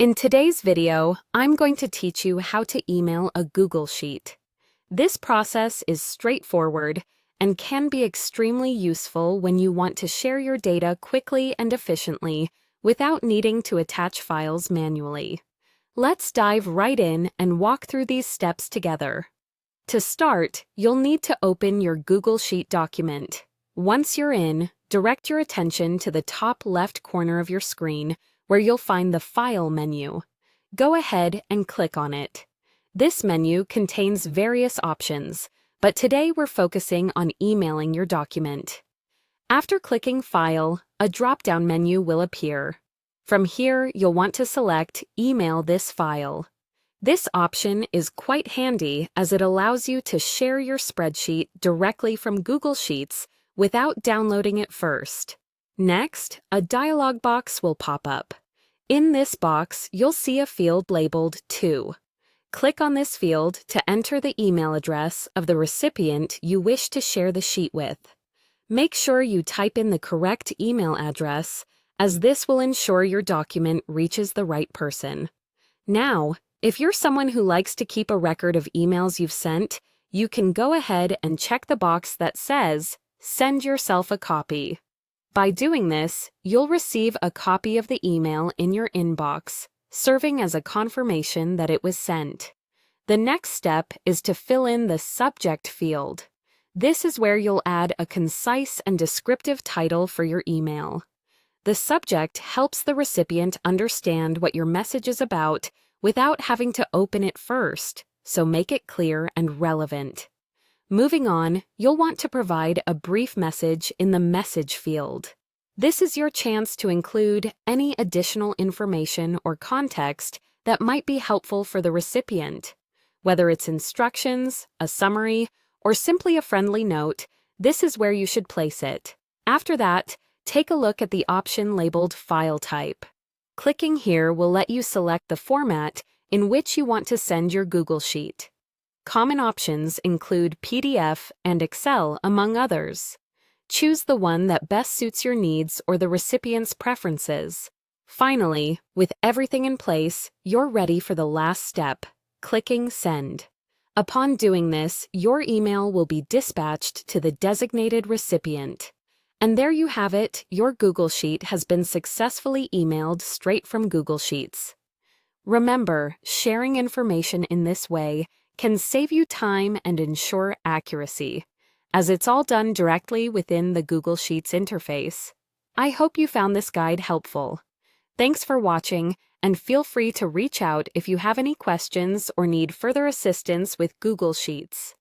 In today's video, I'm going to teach you how to email a Google Sheet. This process is straightforward and can be extremely useful when you want to share your data quickly and efficiently without needing to attach files manually. Let's dive right in and walk through these steps together. To start, you'll need to open your Google Sheet document. Once you're in, direct your attention to the top left corner of your screen, where you'll find the File menu. Go ahead and click on it. This menu contains various options, but today we're focusing on emailing your document. After clicking File, a drop-down menu will appear. From here, you'll want to select Email this file. This option is quite handy as it allows you to share your spreadsheet directly from Google Sheets without downloading it first. Next, a dialog box will pop up. In this box, you'll see a field labeled To. Click on this field to enter the email address of the recipient you wish to share the sheet with. Make sure you type in the correct email address, as this will ensure your document reaches the right person. Now, if you're someone who likes to keep a record of emails you've sent, you can go ahead and check the box that says, Send yourself a copy. By doing this, you'll receive a copy of the email in your inbox, serving as a confirmation that it was sent. The next step is to fill in the subject field. This is where you'll add a concise and descriptive title for your email. The subject helps the recipient understand what your message is about without having to open it first, so make it clear and relevant. Moving on, you'll want to provide a brief message in the message field. This is your chance to include any additional information or context that might be helpful for the recipient. Whether it's instructions, a summary, or simply a friendly note, this is where you should place it. After that, take a look at the option labeled File Type. Clicking here will let you select the format in which you want to send your Google Sheet. Common options include PDF and Excel, among others. Choose the one that best suits your needs or the recipient's preferences. Finally, with everything in place, you're ready for the last step, clicking Send. Upon doing this, your email will be dispatched to the designated recipient. And there you have it, your Google Sheet has been successfully emailed straight from Google Sheets. Remember, sharing information in this way can save you time and ensure accuracy, as it's all done directly within the Google Sheets interface. I hope you found this guide helpful. Thanks for watching, and feel free to reach out if you have any questions or need further assistance with Google Sheets.